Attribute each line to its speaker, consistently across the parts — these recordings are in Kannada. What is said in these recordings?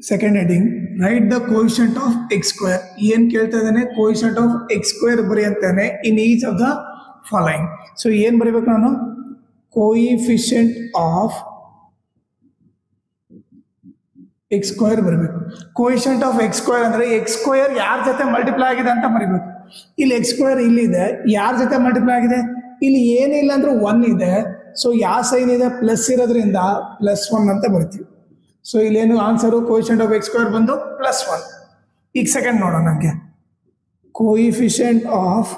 Speaker 1: Second heading write the coefficient of x square. ಏನ್ ಕೇಳ್ತಾ ಇದ್ದಾನೆ, ಕೋಯಿಷೆಂಟ್ ಆಫ್ ಎಕ್ಸ್ ಸ್ಕ್ವೇರ್ ಬರಿ ಅಂತಾನೆ in each of the following. So ಏನ್ ಬರೀಬೇಕು ನಾನು, ಕೋಯಿಫಿಷಿಯಂಟ್ ಆಫ್ ಎಕ್ಸ್ ಸ್ಕ್ವೇರ್ ಬರಬೇಕು. ಕೋಯಿಷೆಂಟ್ ಆಫ್ ಎಕ್ಸ್ ಸ್ಕ್ವೇರ್ ಅಂದ್ರೆ ಎಕ್ಸ್ ಸ್ಕ್ವೇರ್ ಯಾರ ಜೊತೆ ಮಲ್ಟಿಪ್ಲೈ ಆಗಿದೆ ಅಂತ ಬರೀಬೇಕು. ಇಲ್ಲಿ ಎಕ್ಸ್ ಸ್ಕ್ವೇರ್ ಇಲ್ಲಿದೆ, ಯಾರ ಜೊತೆ ಮಲ್ಟಿಪ್ಲೈ ಆಗಿದೆ, ಇಲ್ಲಿ ಏನಿಲ್ಲ ಅಂದ್ರೆ 1 ಇದೆ. ಸೊ ಯಾವ ಸೈನ್ ಇದೆ, ಪ್ಲಸ್ ಇರೋದ್ರಿಂದ +1 ಅಂತ ಬರ್ತೀವಿ. ಸೊ ಇಲ್ಲೇನು ಆನ್ಸರು ಕೋಯಿಷೆಂಟ್ ಆಫ್ ಎಕ್ಸ್ ಸ್ಕ್ವೇರ್ ಬಂದು +1. ಈಗ ಸೆಕೆಂಡ್ ನೋಡೋಣ, ನನಗೆ ಕೋಯಿಫಿಷಿಯಂಟ್ ಆಫ್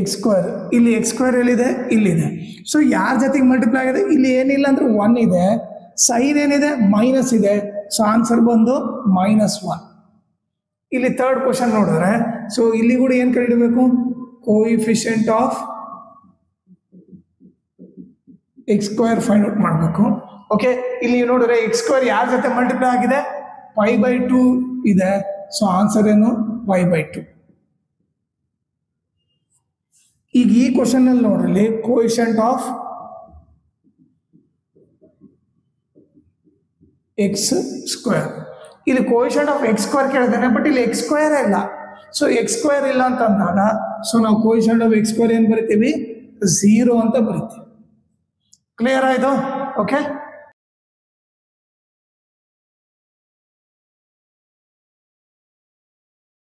Speaker 1: ಎಕ್ಸ್ ಸ್ಕ್ವೇರ್, ಇಲ್ಲಿ ಎಕ್ಸ್ ಸ್ಕ್ವೇರ್ ಎಲ್ಲಿದೆ, ಇಲ್ಲಿದೆ. ಸೊ ಯಾರ ಜೊತೆಗೆ ಮಲ್ಟಿಪ್ಲೈ ಆಗಿದೆ, ಇಲ್ಲಿ ಏನಿಲ್ಲ ಅಂದ್ರೆ 1 ಇದೆ, ಸೈನ್ ಏನಿದೆ ಮೈನಸ್ ಇದೆ. ಸೊ ಆನ್ಸರ್ ಬಂದು -1. ಇಲ್ಲಿ ಥರ್ಡ್ ಕ್ವಶನ್ ನೋಡಿದ್ರೆ, ಸೊ ಇಲ್ಲಿ ಕೂಡ ಏನ್ ಕಂಡುಹಿಡಬೇಕು, coefficient of x square find out ಮಾಡಬೇಕು. ಓಕೆ, ಇಲ್ಲಿ ನೋಡಿದ್ರೆ ಎಕ್ಸ್ ಸ್ಕ್ವೇರ್ ಯಾರ ಜೊತೆ ಮಲ್ಟಿಪ್ಲೈ ಆಗಿದೆ, π/2 ಇದೆ. ಸೊ ಆನ್ಸರ್ ಏನು, π/2. ಈಗ ಈ ಕ್ವಶನ್ ಅಲ್ಲಿ ನೋಡ್ರಿ, ಕೋಯಿಷೆಂಟ್ ಆಫ್ ಎಕ್ಸ್ ಸ್ಕ್ವೇರ್, ಇಲ್ಲಿ ಕೋಯಿಷೆಂಟ್ ಆಫ್ ಎಕ್ಸ್ ಸ್ಕ್ವೇರ್ ಕೇಳಿದ್ದಾನೆ, ಬಟ್ ಇಲ್ಲಿ ಎಕ್ಸ್ ಸ್ಕ್ವೇರ್ ಇಲ್ಲ. ಸೊ ಎಕ್ಸ್ ಸ್ಕ್ವೇರ್ ಇಲ್ಲ ಅಂತ ಅಂದಾಗ, ಸೊ ನಾವು ಕೋಯಿಷೆಂಟ್ ಆಫ್ ಎಕ್ಸ್ ಸ್ಕ್ವೇರ್ ಏನ್ ಬರಿತೀವಿ, 0 ಅಂತ ಬರಿತೀವಿ. ಕ್ಲಿಯರ್ ಆಯ್ತು? ಓಕೆ.